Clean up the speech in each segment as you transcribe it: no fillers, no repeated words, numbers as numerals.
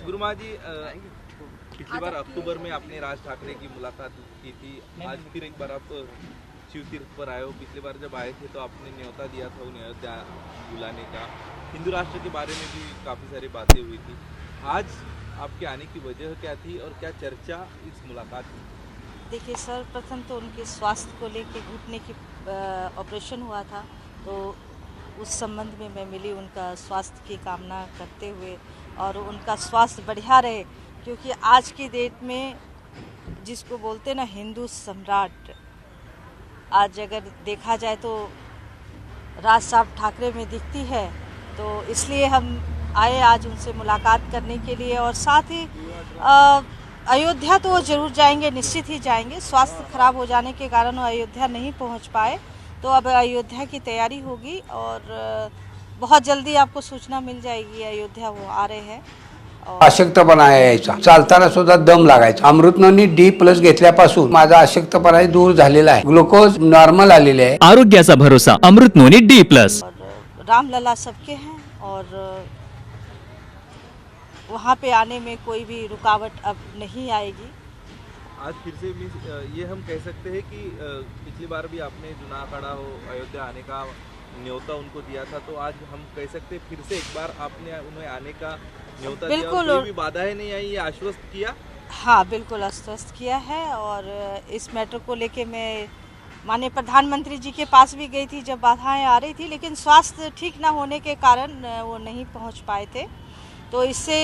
गुरुमा जी, पिछली बार अक्टूबर में आपने राज ठाकरे की मुलाकात की थी, आज फिर एक बार आप शिव तीर्थ पर आए हो। पिछली बार जब आए थे तो आपने न्योता दिया था उन्हें अयोध्या बुलाने का, हिंदू राष्ट्र के बारे में भी काफ़ी सारी बातें हुई थी। आज आपके आने की वजह क्या थी और क्या चर्चा इस मुलाकात में? देखिए, सर्वप्रथम तो उनके स्वास्थ्य को लेके घुटने की ऑपरेशन हुआ था, तो उस संबंध में मैं मिली उनका स्वास्थ्य की कामना करते हुए, और उनका स्वास्थ्य बढ़िया रहे, क्योंकि आज की डेट में जिसको बोलते ना हिंदू सम्राट, आज अगर देखा जाए तो राज साहब ठाकरे में दिखती है। तो इसलिए हम आए आज उनसे मुलाकात करने के लिए, और साथ ही अयोध्या तो वो जरूर जाएंगे, निश्चित ही जाएंगे। स्वास्थ्य खराब हो जाने के कारण वो अयोध्या नहीं पहुंच पाए, तो अब अयोध्या की तैयारी होगी और बहुत जल्दी आपको सूचना मिल जाएगी। अयोध्या वो आ रहे हैं। अशक्तपणा यायचा, चालताना सुद्धा दम लागायचा। अमृतनोनी D+ घेतल्यापासून माझा अशक्तपणा दूर झालेला आहे, ग्लुकोज नॉर्मल आलेले आहे। आरोग्याचा भरोसा अमृतनोनी D+। और रामलला सबके हैं, और वहाँ पे आने में कोई भी रुकावट अब नहीं आएगी। आज फिर से ये हम कह सकते हैं कि पिछली बार भी आपने जुनागढ़ हो अयोध्या आने का न्योता उनको दिया था, तो आज हम कह सकते हैं फिर से एक बार आपने उन्हें आने का न्योता दिया, बिल्कुल, कोई भी बाधाएं नहीं आई, ये आश्वस्त किया। हाँ, बिल्कुल आश्वस्त किया है। और इस मैटर को लेके मैं माननीय प्रधानमंत्री जी के पास भी गई थी जब बाधाएं आ रही थी, लेकिन स्वास्थ्य ठीक ना होने के कारण वो नहीं पहुंच पाए थे। तो इससे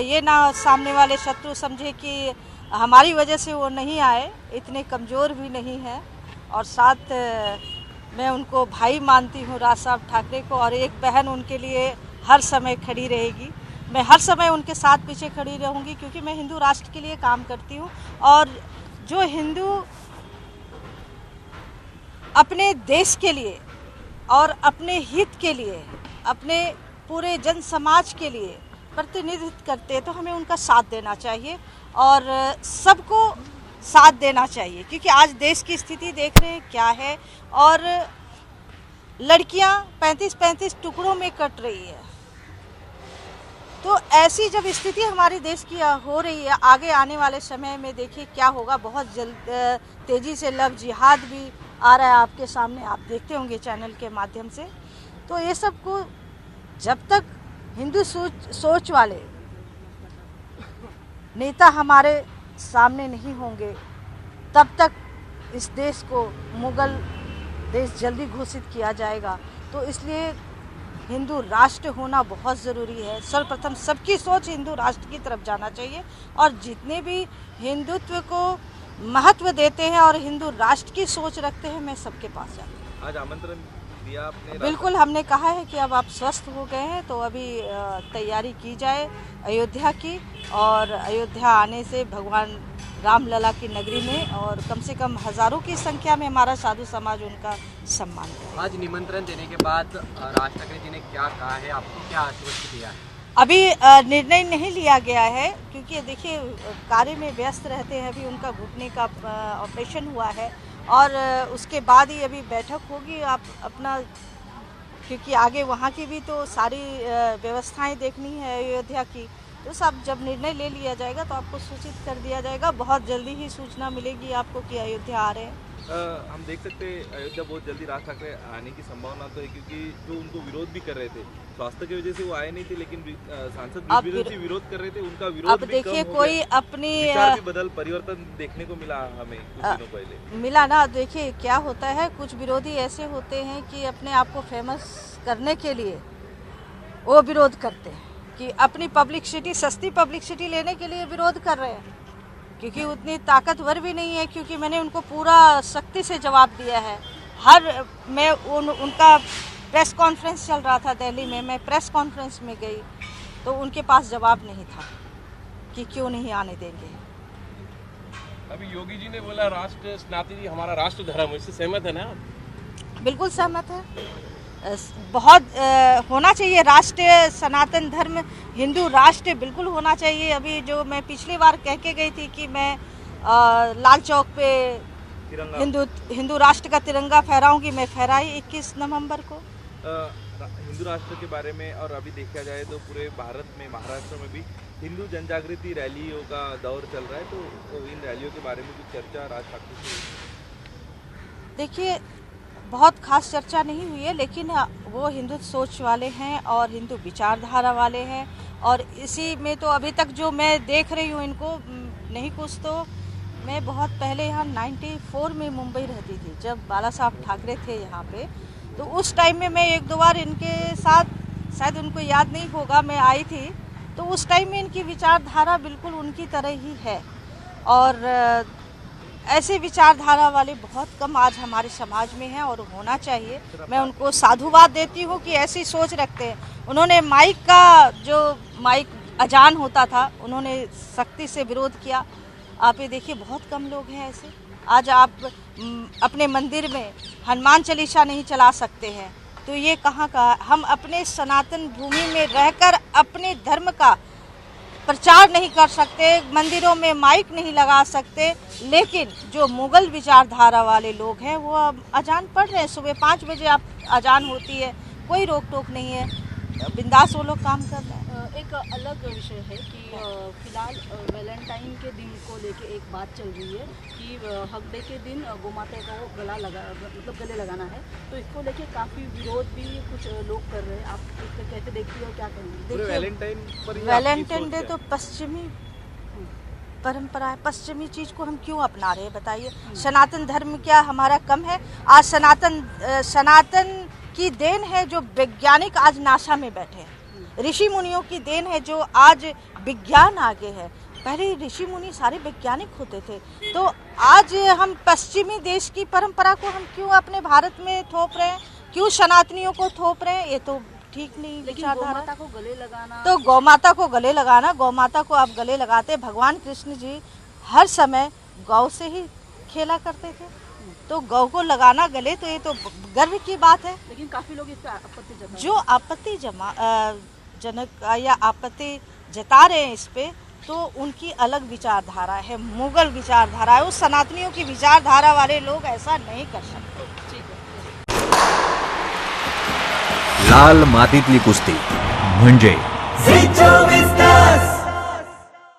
ये ना सामने वाले शत्रु समझे कि हमारी वजह से वो नहीं आए, इतने कमज़ोर भी नहीं है। और साथ मैं उनको भाई मानती हूँ राज साहब ठाकरे को, और एक बहन उनके लिए हर समय खड़ी रहेगी। मैं हर समय उनके साथ पीछे खड़ी रहूँगी, क्योंकि मैं हिंदू राष्ट्र के लिए काम करती हूँ। और जो हिंदू अपने देश के लिए और अपने हित के लिए, अपने पूरे जन समाज के लिए प्रतिनिधित्व करते हैं, तो हमें उनका साथ देना चाहिए और सबको साथ देना चाहिए। क्योंकि आज देश की स्थिति देख रहे हैं क्या है, और लड़कियां 35-35 टुकड़ों में कट रही है। तो ऐसी जब स्थिति हमारे देश की हो रही है, आगे आने वाले समय में देखिए क्या होगा। बहुत जल्द तेज़ी से लव जिहाद भी आ रहा है आपके सामने, आप देखते होंगे चैनल के माध्यम से। तो ये सब को जब तक हिंदू सोच वाले नेता हमारे सामने नहीं होंगे, तब तक इस देश को मुगल देश जल्दी घोषित किया जाएगा। तो इसलिए हिंदू राष्ट्र होना बहुत ज़रूरी है। सर्वप्रथम सबकी सोच हिंदू राष्ट्र की तरफ जाना चाहिए, और जितने भी हिंदुत्व को महत्व देते हैं और हिंदू राष्ट्र की सोच रखते हैं, मैं सबके पास जाती हूँ। आज आमंत्रण दिया आपने? बिल्कुल, हमने कहा है कि अब आप स्वस्थ हो गए हैं, तो अभी तैयारी की जाए अयोध्या की, और अयोध्या आने से भगवान रामलला की नगरी में और कम से कम हज़ारों की संख्या में हमारा साधु समाज उनका सम्मान करे। आज निमंत्रण देने के बाद राज ठाकरे जी ने क्या कहा है, आपको क्या आश्वस्त किया है? अभी निर्णय नहीं लिया गया है, क्योंकि देखिए कार्य में व्यस्त रहते हैं। अभी उनका घुटने का ऑपरेशन हुआ है, और उसके बाद ही अभी बैठक होगी। आप अपना, क्योंकि आगे वहाँ की भी तो सारी व्यवस्थाएं देखनी है अयोध्या की, तो सब जब निर्णय ले लिया जाएगा तो आपको सूचित कर दिया जाएगा। बहुत जल्दी ही सूचना मिलेगी आपको कि अयोध्या आ रहे हैं। हम देख सकते हैं अयोध्या बहुत जल्दी राज ठाकरे आने की संभावना तो है, क्योंकि जो उनको विरोध भी कर रहे थे, स्वास्थ्य की वजह से वो आए नहीं थे, लेकिन सांसद विरोध कर रहे थे, उनका विरोध अब देखिए कोई अपनी बदल परिवर्तन देखने को मिला हमें कुछ दिनों पहले। मिला ना, देखिए क्या होता है, कुछ विरोधी ऐसे होते हैं कि अपने आप को फेमस करने के लिए वो विरोध करते हैं, कि अपनी पब्लिसिटी, सस्ती पब्लिसिटी लेने के लिए विरोध कर रहे हैं, क्योंकि उतनी ताकतवर भी नहीं है। क्योंकि मैंने उनको पूरा सख्ती से जवाब दिया है। मैं उनका प्रेस कॉन्फ्रेंस चल रहा था दिल्ली में, मैं प्रेस कॉन्फ्रेंस में गई तो उनके पास जवाब नहीं था कि क्यों नहीं आने देंगे। अभी योगी जी ने बोला राष्ट्र सनातन हमारा राष्ट्र धर्म, इससे सहमत है ना? बिल्कुल सहमत है। बहुत होना चाहिए राष्ट्र सनातन धर्म, हिंदू राष्ट्र बिल्कुल होना चाहिए। अभी जो मैं पिछली बार कह के गई थी कि मैं लाल चौक पे हिंदू राष्ट्र का तिरंगा फहराऊंगी, मैं फहराई 21 नवंबर को। हिंदू राष्ट्र के बारे में, और अभी देखा जाए तो पूरे भारत में, महाराष्ट्र में भी हिंदू जनजागृति रैलियों का दौर चल रहा है, तो इन रैलियों के बारे में कुछ चर्चा राज ठाकरे से हुई? देखिए, बहुत खास चर्चा नहीं हुई है, लेकिन वो हिंदू सोच वाले हैं और हिंदू विचारधारा वाले हैं, और इसी में तो अभी तक जो मैं देख रही हूँ इनको, नहीं कुछ तो मैं बहुत पहले यहाँ 94 में मुंबई रहती थी, जब बाला साहब ठाकरे थे यहाँ पे, तो उस टाइम में मैं एक दो बार इनके साथ, शायद उनको याद नहीं होगा, मैं आई थी, तो उस टाइम में इनकी विचारधारा बिल्कुल उनकी तरह ही है। और ऐसे विचारधारा वाले बहुत कम आज हमारे समाज में हैं और होना चाहिए। मैं उनको साधुवाद देती हूँ कि ऐसी सोच रखते हैं। उन्होंने माइक का, जो माइक अजान होता था, उन्होंने सख्ती से विरोध किया। आप ये देखिए, बहुत कम लोग हैं ऐसे। आज आप अपने मंदिर में हनुमान चालीसा नहीं चला सकते हैं, तो ये कहाँ का? हम अपने सनातन भूमि में रहकर अपने धर्म का प्रचार नहीं कर सकते, मंदिरों में माइक नहीं लगा सकते, लेकिन जो मुगल विचारधारा वाले लोग हैं वो अब अजान पढ़ रहे हैं। सुबह 5 बजे आप अजान होती है, कोई रोक टोक नहीं है, बिंदास वो लोग काम कर रहे हैं। एक अलग विषय है कि फिलहाल वैलेंटाइन के दिन को लेके एक बात चल रही है कि हक डे के दिन गोमाता को गले लगाना है, तो इसको लेके काफ़ी विरोध भी कुछ लोग कर रहे हैं। आप इसको कैसे देखती हो, क्या करेंगे? वैलेंटाइन डे तो पश्चिमी परंपरा है, पश्चिमी चीज को हम क्यों अपना रहे हैं बताइए? सनातन धर्म क्या हमारा कम है? आज सनातन की देन है जो वैज्ञानिक आज नासा में बैठे हैं, ऋषि मुनियों की देन है जो आज विज्ञान आगे है। पहले ऋषि मुनि सारे वैज्ञानिक होते थे, तो आज हम पश्चिमी देश की परंपरा को हम क्यों अपने भारत में थोप रहे हैं? क्यों सनातनियों को थोप रहे हैं? ये तो ठीक नहीं विचारधारा। गौमाता को गले लगाना, तो गौमाता को गले लगाना, गौमाता को आप गले लगाते। भगवान कृष्ण जी हर समय गौ से ही खेला करते थे, तो गौ को लगाना गले, तो ये तो गर्व की बात है। लेकिन काफी लोग इस पर आपत्ति जता रहे हैं। जो आपत्ति जनक या आपत्ति जता रहे हैं इस पे, तो उनकी अलग विचारधारा है, मुगल विचारधारा है। उस सनातनियों की विचारधारा वाले लोग ऐसा नहीं कर सकते। लाल मातीतली कुस्ती म्हणजे